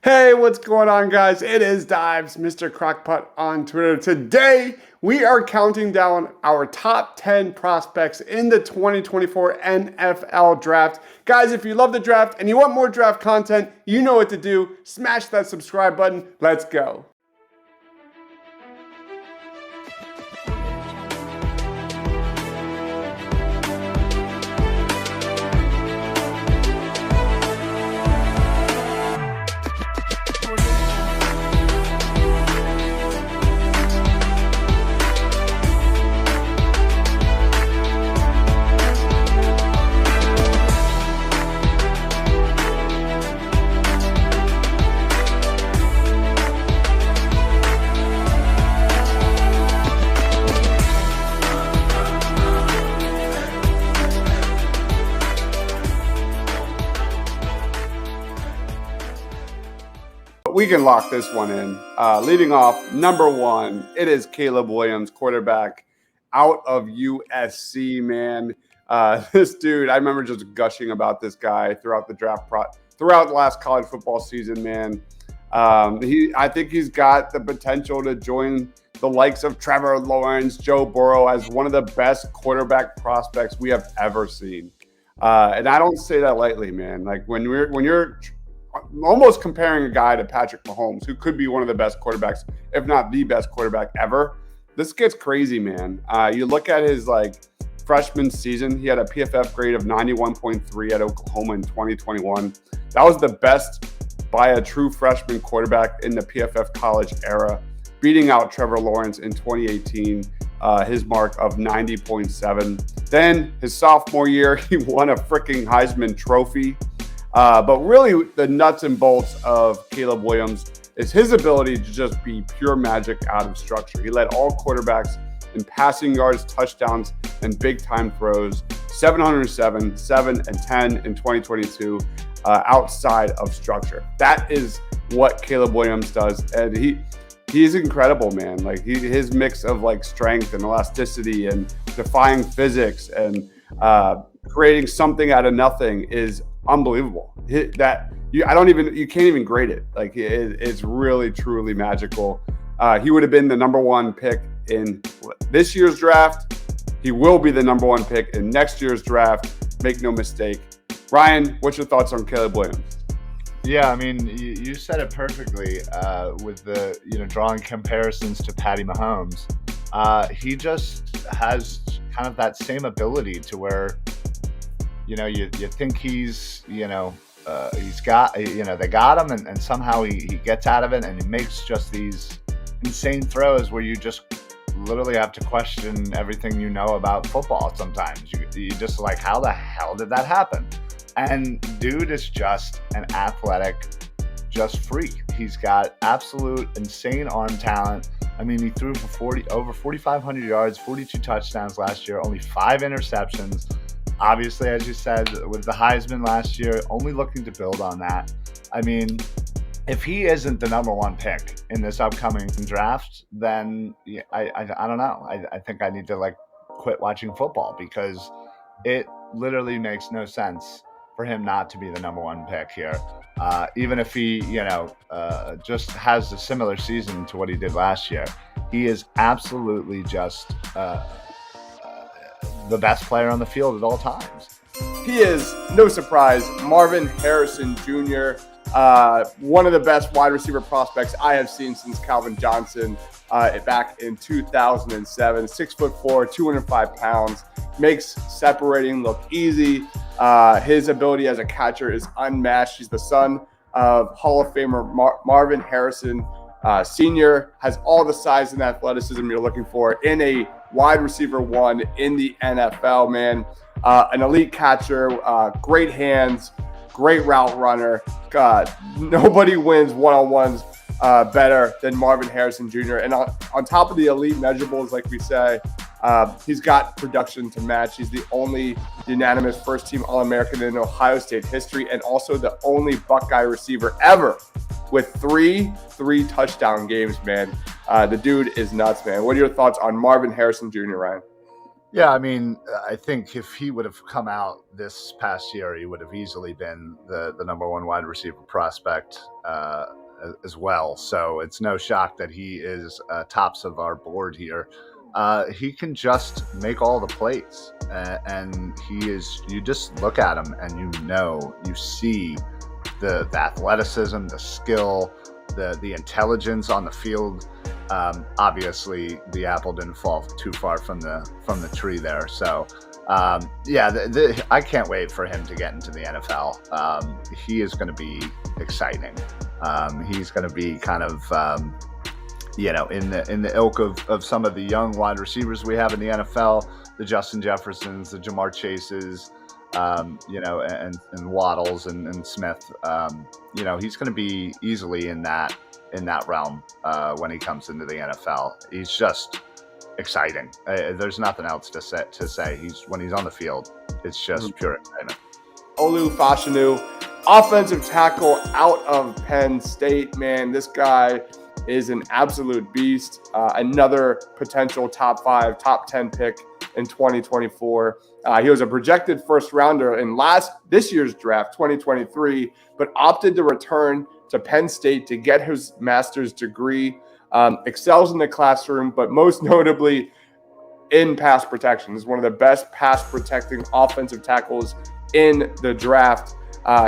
Hey, what's going on, guys? It is Dives, Mr. Crockpot on Twitter. Today, we are counting down our top 10 prospects in the 2024 NFL Draft. Guys, if you love the draft and you want more draft content, you know what to do. Smash that subscribe button. Let's go. We can lock this one in. Leading off, number one, it is Caleb Williams, quarterback out of USC, man. This dude, I remember just gushing about this guy throughout the throughout the last college football season, man. I think he's got the potential to join the likes of Trevor Lawrence, Joe Burrow as one of the best quarterback prospects we have ever seen. And I don't say that lightly, man. Like when you're almost comparing a guy to Patrick Mahomes, who could be one of the best quarterbacks, if not the best quarterback ever. This gets crazy, man. You look at his freshman season, he had a PFF grade of 91.3 at Oklahoma in 2021. That was the best by a true freshman quarterback in the PFF college era, beating out Trevor Lawrence in 2018, his mark of 90.7. Then his sophomore year, he won a freaking Heisman Trophy. But really, the nuts and bolts of Caleb Williams is his ability to just be pure magic out of structure. He led all quarterbacks in passing yards, touchdowns, and big-time throws, 707, 7, and 10 in 2022 outside of structure. That is what Caleb Williams does, and he's incredible, man. His mix of strength and elasticity and defying physics and creating something out of nothing is unbelievable. You can't even grade it. It's really truly magical. He would have been the number one pick in this year's draft. He will be the number one pick in next year's draft. Make no mistake. Ryan, what's your thoughts on Caleb Williams? Yeah, I mean, you said it perfectly with the drawing comparisons to Patty Mahomes. He just has kind of that same ability to where you think he's got they got him and somehow he gets out of it and he makes just these insane throws where you just literally have to question everything you know about football. Sometimes you just how the hell did that happen? And dude is just an athletic freak. He's got absolute insane arm talent. I mean, he threw for over 4,500 yards, 42 touchdowns last year, only 5 interceptions. Obviously, as you said, with the Heisman last year, only looking to build on that. I mean, if he isn't the number one pick in this upcoming draft, then I don't know. I think I need to quit watching football because it literally makes no sense for him not to be the number one pick here. Even if he, just has a similar season to what he did last year, he is absolutely just the best player on the field at all times. He is, no surprise, Marvin Harrison Jr., one of the best wide receiver prospects I have seen since Calvin Johnson back in 2007. 6'4", 205 pounds, makes separating look easy. His ability as a catcher is unmatched. He's the son of Hall of Famer Marvin Harrison Sr., has all the size and athleticism you're looking for in a wide receiver one in the NFL, man. An elite catcher, great hands, great route runner. God, nobody wins one-on-ones better than Marvin Harrison Jr. And on top of the elite measurables, like we say, he's got production to match. He's the only unanimous first-team All-American in Ohio State history and also the only Buckeye receiver ever with three touchdown games, man. The dude is nuts, man. What are your thoughts on Marvin Harrison Jr., Ryan? Yeah, I mean, I think if he would have come out this past year, he would have easily been the number one wide receiver prospect as well. So it's no shock that he is tops of our board here. He can just make all the plays, and he is. You just look at him, and you see the athleticism, the skill, the intelligence on the field. Obviously, the apple didn't fall too far from the tree there. So, yeah, I can't wait for him to get into the NFL. He is going to be exciting. He's going to be kind of in the ilk of some of the young wide receivers we have in the NFL, the Justin Jeffersons, the Jamar Chases, and Waddles and Smith. He's going to be easily in that realm when he comes into the NFL. He's just exciting. There's nothing else to say. When he's on the field, it's just pure excitement. Olu Fashanu, offensive tackle out of Penn State. Man, this guy is an absolute beast. Another potential top 5, top 10 pick in 2024. He was a projected first rounder in this year's draft, 2023, but opted to return to Penn State to get his master's degree. Excels in the classroom, but most notably in pass protection. He's one of the best pass protecting offensive tackles in the draft.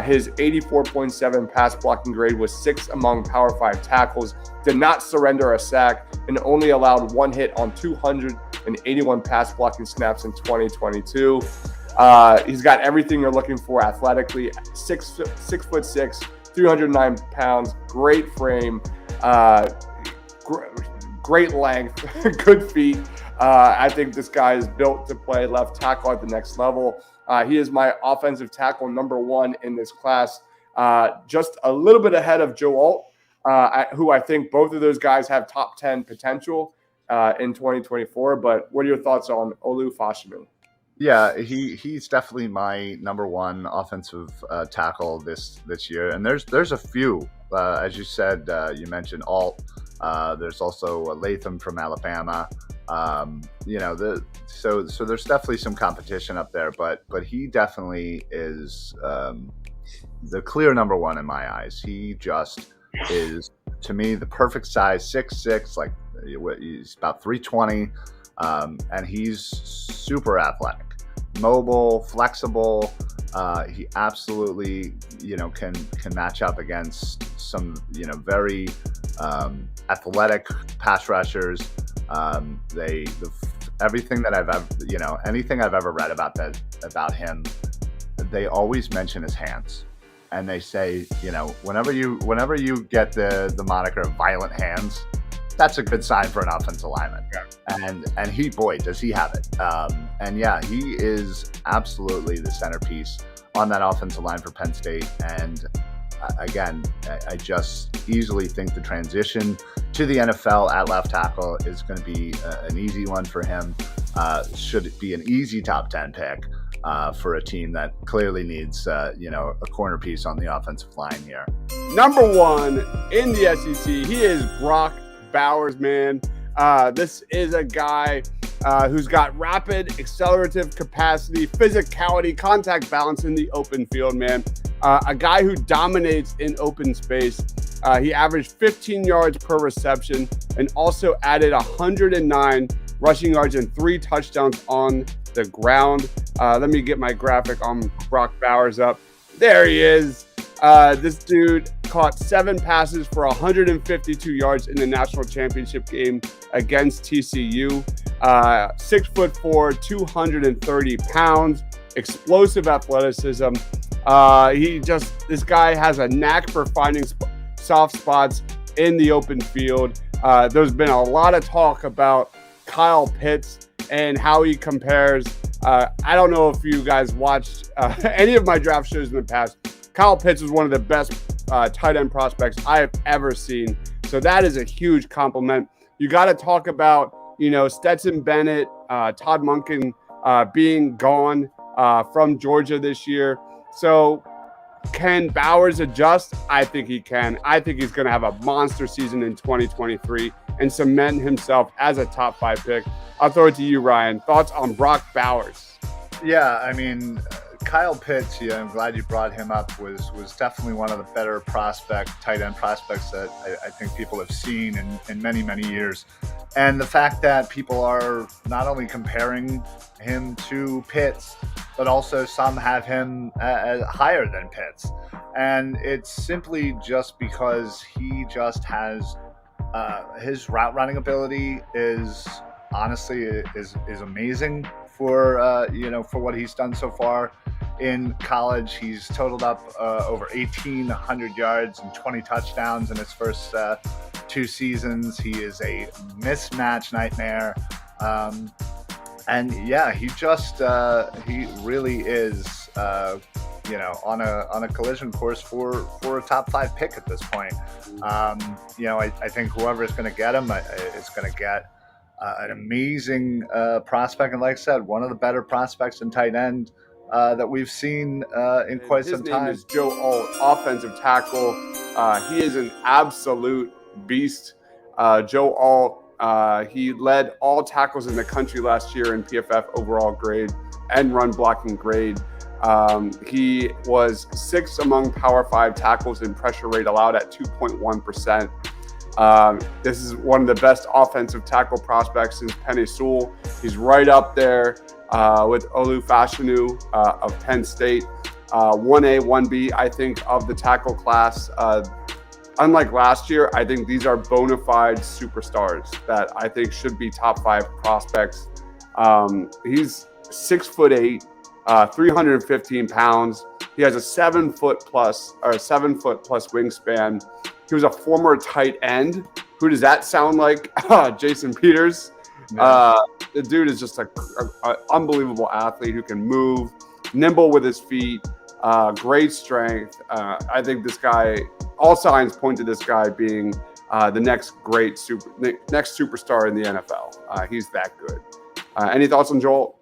His 84.7 pass blocking grade was 6th among Power 5 tackles, did not surrender a sack, and only allowed 1 hit on 281 pass blocking snaps in 2022. He's got everything you're looking for athletically. 6'6", 309 pounds, great frame, great length, good feet. I think this guy is built to play left tackle at the next level. He is my offensive tackle number 1 in this class, just a little bit ahead of Joe Alt, who I think both of those guys have top 10 potential in 2024. But what are your thoughts on Olu Fashanu? Yeah, he's definitely my number 1 offensive tackle this year. And there's a few, as you said, you mentioned Alt. There's also Latham from Alabama. So there's definitely some competition up there, but he definitely is the clear number 1 in my eyes. He just is, to me, the perfect size, 6'6", like he's about 320, and he's super athletic, mobile, flexible. He absolutely, can match up against some, very athletic pass rushers. Everything that I've ever, anything I've ever read about him, they always mention his hands, and they say, whenever you get the moniker violent hands, that's a good sign for an offensive lineman. Yeah. And he, boy, does he have it. And yeah, he is absolutely the centerpiece on that offensive line for Penn State. And again, I just easily think the transition to the NFL at left tackle is going to be an easy one for him. Should it be an easy top 10 pick for a team that clearly needs, a corner piece on the offensive line here. Number 1 in the SEC, he is Brock Bowers, man. This is a guy who's got rapid accelerative capacity, physicality, contact balance in the open field, man. A guy who dominates in open space. He averaged 15 yards per reception and also added 109 rushing yards and 3 touchdowns on the ground. Let me get my graphic on Brock Bowers up. There he is. This dude caught 7 passes for 152 yards in the national championship game against TCU. 6'4", 230 pounds, explosive athleticism. This guy has a knack for finding soft spots in the open field. There's been a lot of talk about Kyle Pitts and how he compares. I don't know if you guys watched any of my draft shows in the past. Kyle Pitts is one of the best tight end prospects I have ever seen. So that is a huge compliment. You got to talk about, Stetson Bennett, Todd Monken being gone from Georgia this year. So can Bowers adjust? I think he can. I think he's going to have a monster season in 2023. and cement himself as a top 5 pick. I'll throw it to you, Ryan. Thoughts on Brock Bowers? Yeah, I mean, Kyle Pitts, I'm glad you brought him up, was definitely one of the better tight end prospects that I think people have seen in many, many years. And the fact that people are not only comparing him to Pitts, but also some have him higher than Pitts. And it's simply just because he just has his route running ability is honestly is amazing for for what he's done so far in college. He's totaled up over 1,800 yards and 20 touchdowns in his first 2 seasons. He is a mismatch nightmare, and yeah, he really is on a collision course for a top 5 pick at this point. I think whoever is going to get him is going to get an amazing prospect, and like I said, one of the better prospects in tight end that we've seen in quite some time. His name is Joe Alt, offensive tackle. He is an absolute beast. Joe Alt, he led all tackles in the country last year in PFF overall grade and run blocking grade. He was 6th among Power 5 tackles in pressure rate allowed at 2.1%. This is one of the best offensive tackle prospects since Penei Sewell. He's right up there with Olu Fashanu of Penn State. 1A, 1B, I think, of the tackle class. Unlike last year, I think these are bona fide superstars that I think should be top 5 prospects. He's 6'8", 315 pounds. He has a 7 foot plus wingspan. He was a former tight end. Who does that sound like? Jason Peters. Yeah. The dude is just an unbelievable athlete who can move, nimble with his feet, great strength. I think this guy, all signs point to this guy being the next superstar in the NFL. He's that good. Any thoughts on Joel?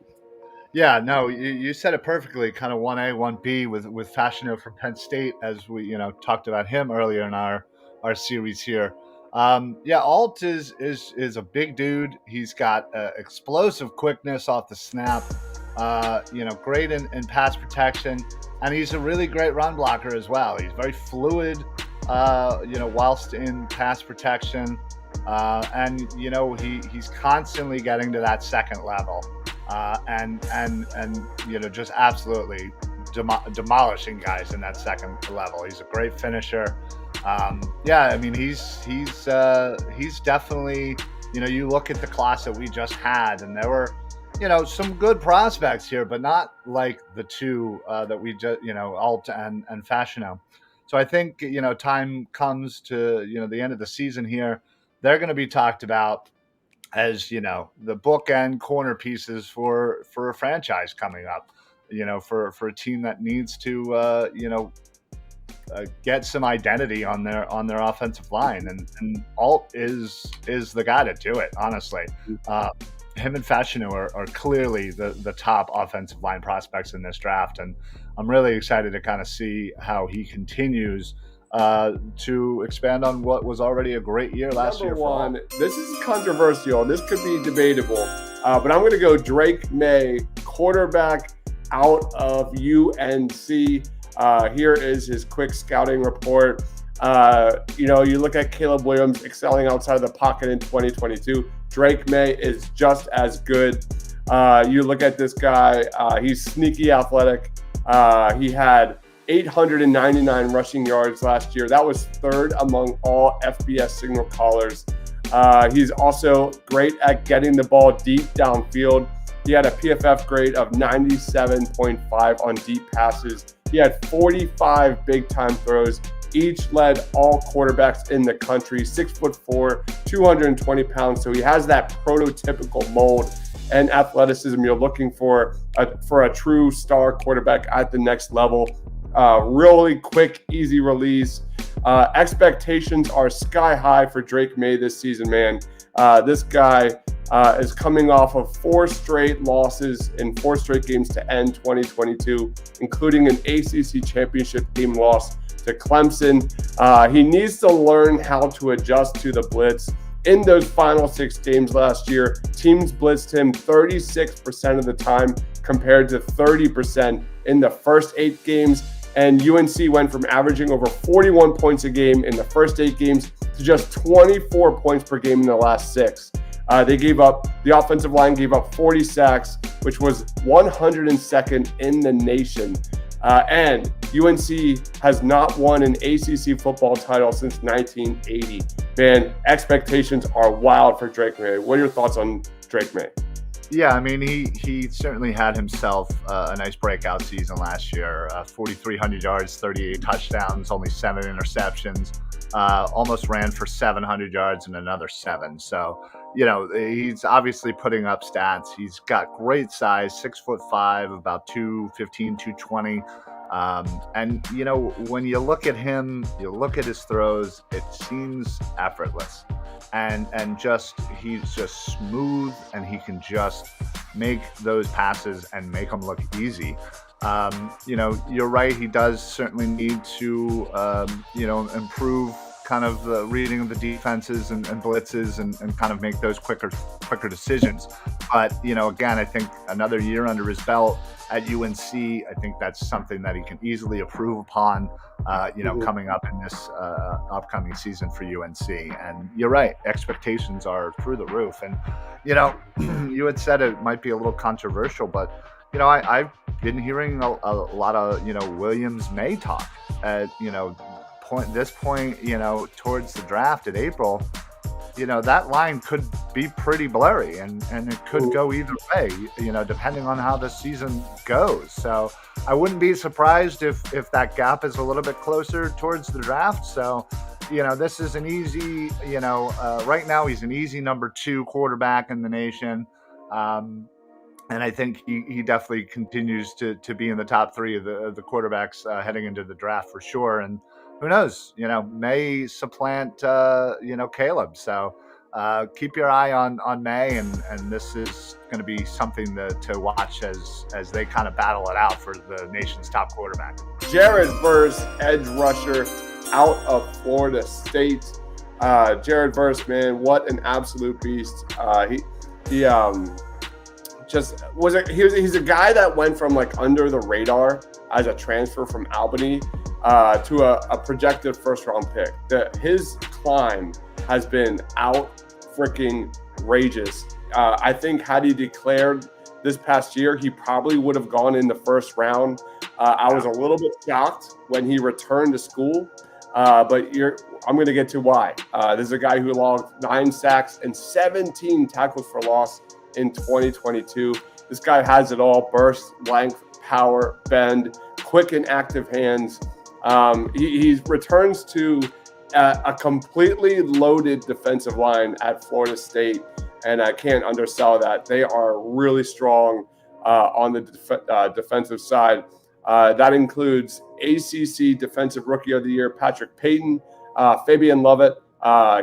Yeah, no, you said it perfectly. Kind of 1A, 1B with Fashanu from Penn State, as we talked about him earlier in our series here. Alt is a big dude. He's got explosive quickness off the snap. Great in pass protection, and he's a really great run blocker as well. He's very fluid, whilst in pass protection, and he's constantly getting to that second level. And just absolutely demolishing guys in that second level. He's a great finisher. He's definitely, you look at the class that we just had, and there were, some good prospects here, but not like the two that we just, Alt and Fashanu. So I think, time comes to, the end of the season here, they're going to be talked about as the bookend corner pieces for a franchise coming up, for a team that needs to get some identity on their offensive line, and Alt is the guy to do it. Honestly, him and Fashanu are clearly the top offensive line prospects in this draft, and I'm really excited to kind of see how he continues to expand on what was already a great year last year. Number one, this is controversial. This could be debatable, but I'm going to go Drake May, quarterback out of UNC. Here is his quick scouting report. You look at Caleb Williams excelling outside of the pocket in 2022. Drake May is just as good. You look at this guy, he's sneaky athletic. He had 899 rushing yards last year. That was 3rd among all FBS signal callers. He's also great at getting the ball deep downfield. He had a PFF grade of 97.5 on deep passes. He had 45 big-time throws. Each led all quarterbacks in the country. 6'4", 220 pounds. So he has that prototypical mold and athleticism you're looking for a true star quarterback at the next level. Really quick, easy release. Expectations are sky high for Drake May this season, man. This guy is coming off of 4 straight losses in 4 straight games to end 2022, including an ACC championship game loss to Clemson. He needs to learn how to adjust to the blitz. in those final 6 games last year, teams blitzed him 36% of the time compared to 30% in the first 8 games. And UNC went from averaging over 41 points a game in the first 8 games to just 24 points per game in the last 6. The offensive line gave up 40 sacks, which was 102nd in the nation. And UNC has not won an ACC football title since 1980. Man, expectations are wild for Drake May. What are your thoughts on Drake May? Yeah, I mean, he certainly had himself a nice breakout season last year. 4,300 yards, 38 touchdowns, only 7 interceptions. Almost ran for 700 yards and another 7. So, he's obviously putting up stats. He's got great size, 6'5", about 215, 220. And when you look at him, you look at his throws, it seems effortless. And he's just smooth, and he can just make those passes and make them look easy. You're right. He does certainly need to, improve kind of the reading of the defenses and blitzes and kind of make those quicker decisions. But, again, I think another year under his belt at UNC, I think that's something that he can easily improve upon, coming up in this upcoming season for UNC. And you're right, expectations are through the roof. And, you had said it might be a little controversial, but, I've been hearing a lot of, Williams May talk at, this point, towards the draft in April. That line could be pretty blurry and it could go either way, depending on how the season goes. So I wouldn't be surprised if that gap is a little bit closer towards the draft. So, this is an easy, right now he's an easy number 2 quarterback in the nation. And I think he definitely continues to be in the top 3 of the quarterbacks heading into the draft for sure. And who knows, may supplant, Caleb. So keep your eye on May, and this is going to be something to watch as they kind of battle it out for the nation's top quarterback. Jared Verse, edge rusher out of Florida State. Jared Verse, man, what an absolute beast. He's a guy that went from like under the radar as a transfer from Albany to a projected first-round pick. His climb has been freaking outrageous. I think had he declared this past year, he probably would have gone in the first round. I was a little bit shocked when he returned to school, but I'm going to get to why. This is a guy who logged 9 sacks and 17 tackles for loss in 2022. This guy has it all: burst, length, power, bend, quick and active hands. He returns to a completely loaded defensive line at Florida State, and I can't undersell that. They are really strong on the defensive side. That includes ACC Defensive Rookie of the Year Patrick Payton, Fabian Lovett.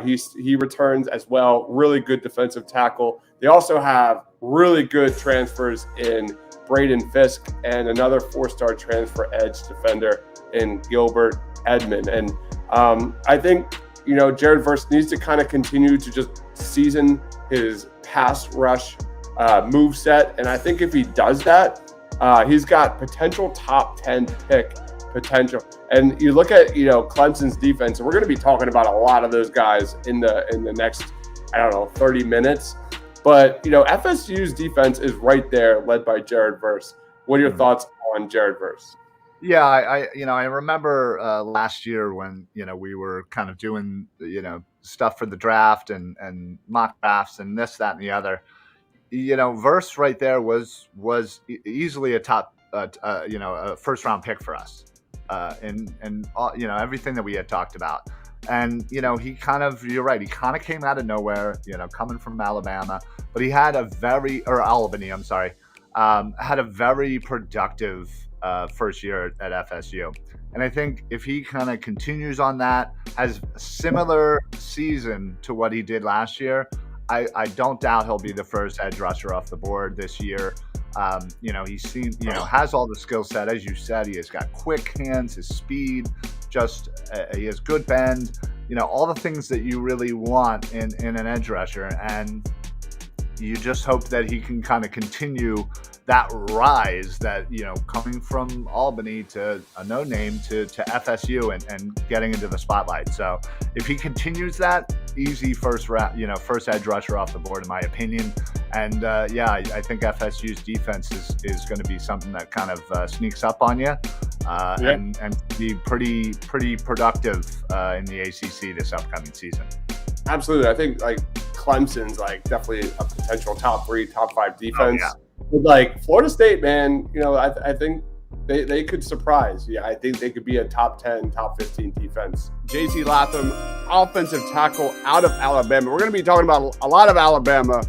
He returns as well. Really good defensive tackle. They also have really good transfers in Braden Fisk and another 4-star transfer edge defender in Gilbert Edmond. And I think, Jared Verse needs to kind of continue to just season his pass rush move set. And I think if he does that, he's got potential top 10 pick potential. And you look at, Clemson's defense, and we're going to be talking about a lot of those guys in the next, 30 minutes. But, FSU's defense is right there, led by Jared Verse. What are your thoughts on Jared Verse? Yeah, I remember last year when, we were kind of doing, stuff for the draft and mock drafts and this, that, and the other. Verse right there was easily a top, a first round pick for us. And everything that we had talked about. And, he kind of, you're right, he kind of came out of nowhere, coming from Alabama, but he had Albany, I'm sorry, had a very productive first year at FSU. And I think if he kind of continues on that, has a similar season to what he did last year, I don't doubt he'll be the first edge rusher off the board this year. He seems, has all the skill set. As you said, he has got quick hands, his speed, he has good bend. all the things that you really want in an edge rusher. And you just hope that he can kind of continue that rise that, coming from Albany to a no name to FSU and getting into the spotlight. So if he continues that, easy first edge rusher off the board, in my opinion. And I think FSU's defense is going to be something that kind of sneaks up on you and be pretty productive in the ACC this upcoming season. Absolutely. I think like Clemson's like definitely a potential top 3, top 5 defense. Oh, yeah. But like Florida State, man, I think they could surprise. Yeah, I think they could be a top 10, top 15 defense. JC Latham, offensive tackle out of Alabama. We're going to be talking about a lot of Alabama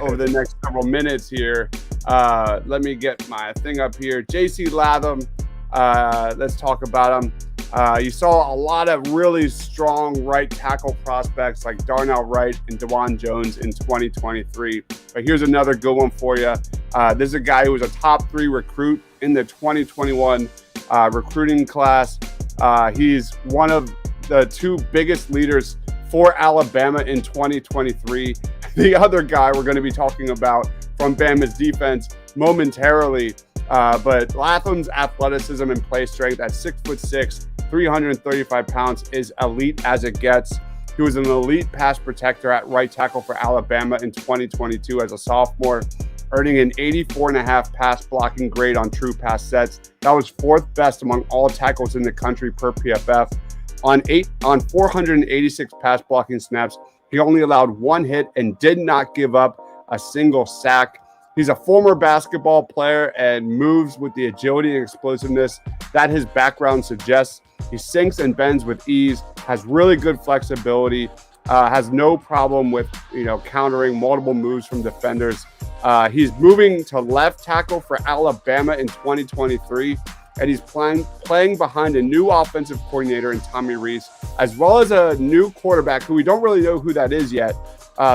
over the next several minutes here. Let me get my thing up here. JC Latham, let's talk about him. You saw a lot of really strong right tackle prospects like Darnell Wright and DeJuan Jones in 2023. But here's another good one for you. This is a guy who was a top 3 recruit in the 2021 recruiting class. He's one of the 2 biggest leaders for Alabama in 2023. The other guy we're going to be talking about from Bama's defense momentarily. But Latham's athleticism and play strength at 6'6", 335 pounds is elite as it gets. He was an elite pass protector at right tackle for Alabama in 2022 as a sophomore, earning an 84.5 pass blocking grade on true pass sets. That was 4th best among all tackles in the country per PFF. On 486 pass blocking snaps, he only allowed 1 hit and did not give up a single sack. He's a former basketball player and moves with the agility and explosiveness that his background suggests. He sinks and bends with ease, has really good flexibility, has no problem with countering multiple moves from defenders. He's moving to left tackle for Alabama in 2023, and he's playing behind a new offensive coordinator in Tommy Rees, as well as a new quarterback who we don't really know who that is yet.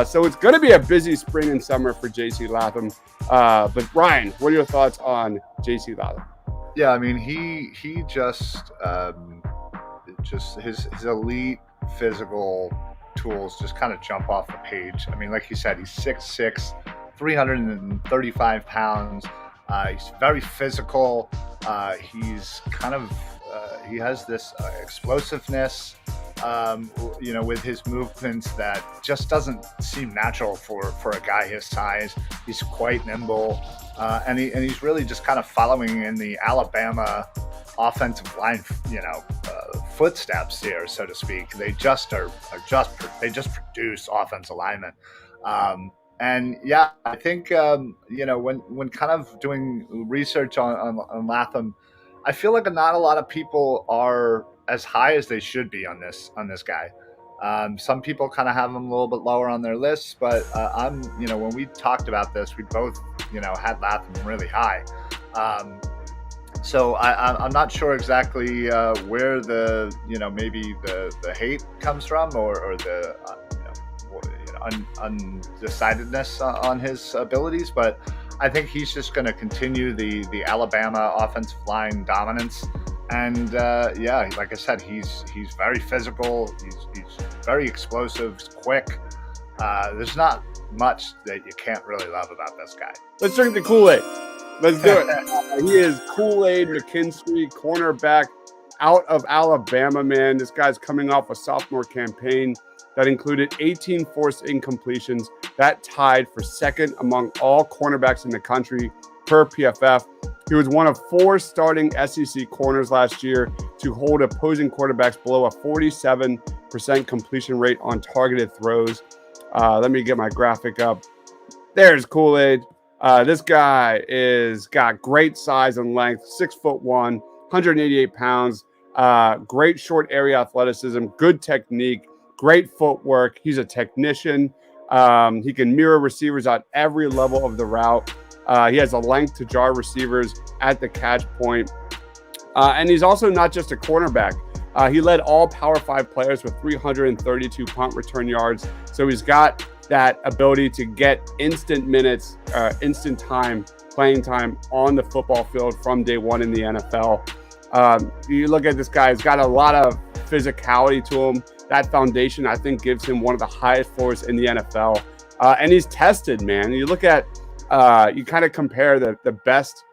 So it's going to be a busy spring and summer for JC Latham. But Ryan, what are your thoughts on JC Latham? Yeah, I mean, he just his elite physical tools just kind of jump off the page. I mean, like you said, he's 6'6", 335 pounds. He's very physical. He's kind of he has this explosiveness, with his movements that just doesn't seem natural for a guy his size. He's quite nimble, and he's really just kind of following in the Alabama offensive line, footsteps here, so to speak. They just produce offensive linemen. And yeah, I think when kind of doing research on Latham, I feel like not a lot of people are as high as they should be on this guy. Some people kind of have him a little bit lower on their lists, but when we talked about this, we both had Latham really high. So I'm not sure exactly where the maybe the hate comes from or the undecidedness on his abilities, but I think he's just going to continue the Alabama offensive line dominance. And like I said, he's very physical. He's very explosive. He's quick. There's not much that you can't really love about this guy. Let's drink the Kool-Aid. Let's do it. He is Kool-Aid McKinstry, cornerback out of Alabama, man. This guy's coming off a sophomore campaign that included 18 forced incompletions. That tied for second among all cornerbacks in the country per PFF. He was one of 4 starting SEC corners last year to hold opposing quarterbacks below a 47% completion rate on targeted throws. Let me get my graphic up. There's Kool-Aid. This guy got great size and length, 6'1", 188 pounds, great short area athleticism, good technique, great footwork. He's a technician. He can mirror receivers at every level of the route. He has a length to jar receivers at the catch point. And he's also not just a cornerback. He led all Power 5 players with 332 punt return yards. So he's got that ability to get instant minutes, instant time, playing time on the football field from day one in the NFL. You look at this guy, he's got a lot of physicality to him. that foundation, I think, gives him one of the highest floors in the NFL. And he's tested, man. You look at, you kind of compare the best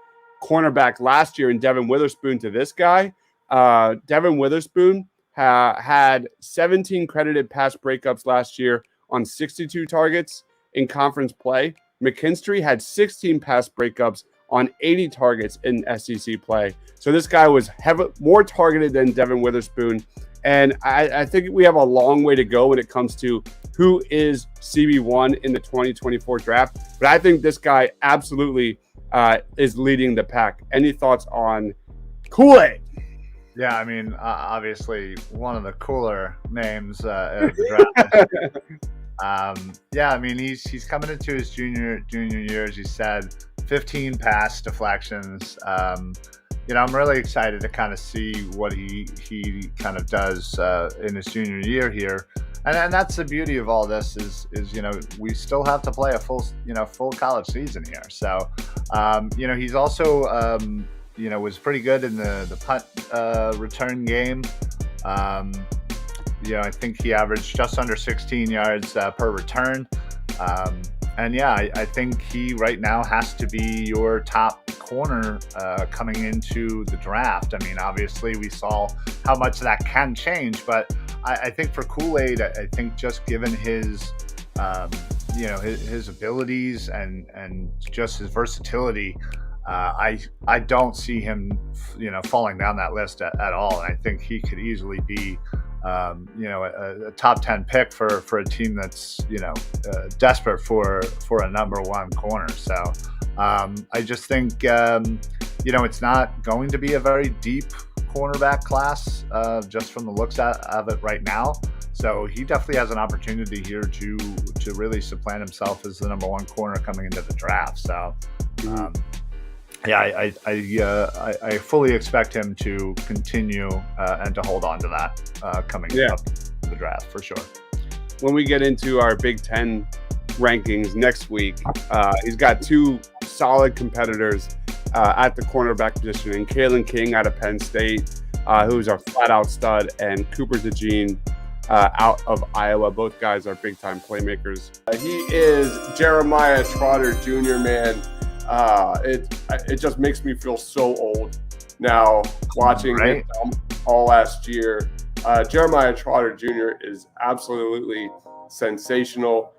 cornerback last year in Devin Witherspoon to this guy. Devin Witherspoon had 17 credited pass breakups last year on 62 targets in conference play. McKinstry had 16 pass breakups on 80 targets in SEC play. So this guy was more targeted than Devin Witherspoon. And I think we have a long way to go when it comes to who is CB1 in the 2024 draft. But I think this guy absolutely is leading the pack. Any thoughts on Kool-Aid? Yeah, I mean, obviously one of the cooler names of the draft. Yeah, I mean, he's coming into his junior year, as you said, 15 pass deflections. I'm really excited to kind of see what he kind of does in his junior year here. And that's the beauty of all this is we still have to play a full college season here. So, he's also, was pretty good in the punt return game. I think he averaged just under 16 yards per return. I think he right now has to be your top corner coming into the draft. I mean, obviously we saw how much that can change, but I think for Kool-Aid, I think just given his his abilities and just his versatility, I don't see him falling down that list at all. And I think he could easily be a top 10 pick for a team that's desperate for a number one corner. So I just think it's not going to be a very deep cornerback class just from the looks of it right now. So he definitely has an opportunity here to really supplant himself as the number one corner coming into the draft. So I fully expect him to continue and to hold on to that coming up to the draft for sure. When we get into our Big Ten rankings next week, he's got two solid competitors at the cornerback position, and Kalen King out of Penn State, who's a flat-out stud, and Cooper DeJean out of Iowa. Both guys are big-time playmakers. He is Jeremiah Trotter Jr., man. It just makes me feel so old now watching him all last year. Jeremiah Trotter Jr. is absolutely sensational.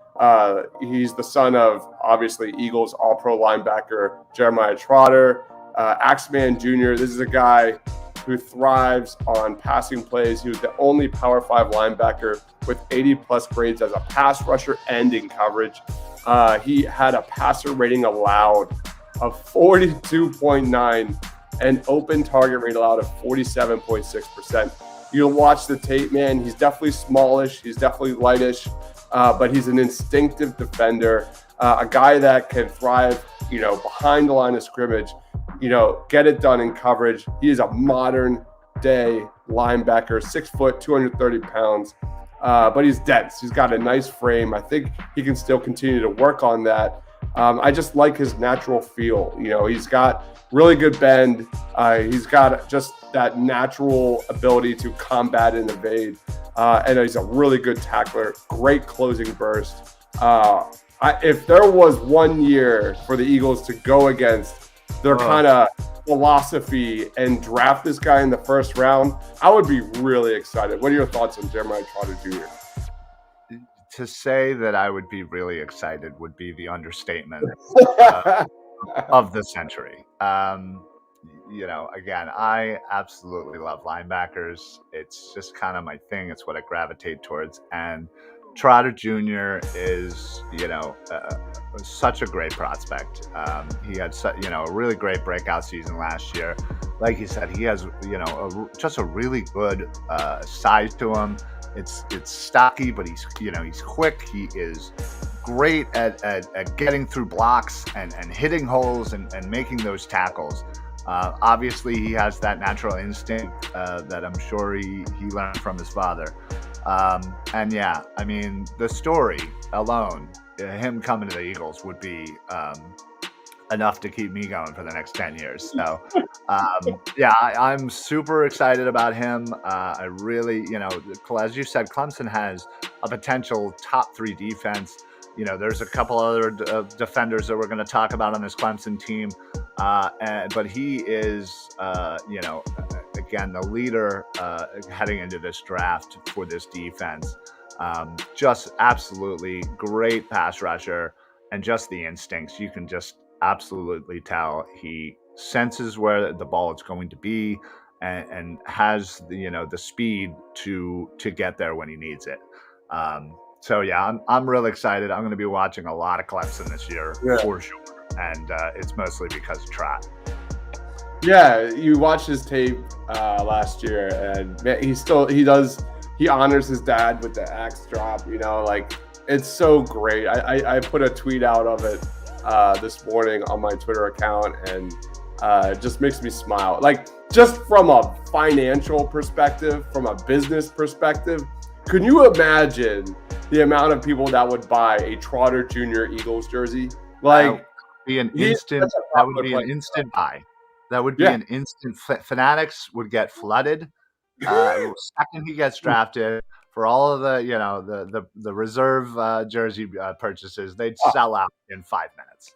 He's the son of, obviously, Eagles All-Pro linebacker Jeremiah Trotter. Axeman Jr., this is a guy who thrives on passing plays. He was the only Power 5 linebacker with 80-plus grades as a pass rusher and in coverage. He had a passer rating allowed of 42.9 and open target rate allowed of 47.6%. You'll watch the tape, man. He's definitely smallish. He's definitely lightish, but he's an instinctive defender, a guy that can thrive, behind the line of scrimmage, get it done in coverage. He is a modern day linebacker, 6 foot, 230 pounds. But he's dense. He's got a nice frame. I think he can still continue to work on that. I just like his natural feel. He's got really good bend. He's got just that natural ability to combat and evade. And he's a really good tackler. Great closing burst. If there was 1 year for the Eagles to go against their kind of philosophy and draft this guy in the first round, I would be really excited. What are your thoughts on Jeremiah Trotter Jr.? To say that I would be really excited would be the understatement of the century. Again, I absolutely love linebackers. It's just kind of my thing. It's what I gravitate towards. And Trotter Jr. is, such a great prospect. He had, a really great breakout season last year. Like you said, he has, just a really good size to him. It's stocky, but he's quick. He is great at getting through blocks and hitting holes and making those tackles. Obviously, he has that natural instinct that I'm sure he learned from his father. The story alone, him coming to the Eagles would be enough to keep me going for the next 10 years. So Yeah, I'm super excited about him. I really, as you said, Clemson has a potential top 3 defense. There's a couple other defenders that we're going to talk about on this Clemson team, but he is, again, the leader heading into this draft for this defense. Just absolutely great pass rusher, and just the instincts. You can just absolutely tell he senses where the ball is going to be, and has the speed to get there when he needs it. So yeah, I'm really excited. I'm going to be watching a lot of Clemson this year for sure, and it's mostly because of Trot. Yeah, you watched his tape last year, and man, he honors his dad with the axe drop. It's so great. I put a tweet out of it this morning on my Twitter account, and it just makes me smile. Like, just from a financial perspective, from a business perspective, can you imagine the amount of people that would buy a Trotter Jr. Eagles jersey? That would be an instant buy. That would be an instant. Fanatics would get flooded. The second he gets drafted, for all of the reserve jersey purchases, they'd sell out in 5 minutes.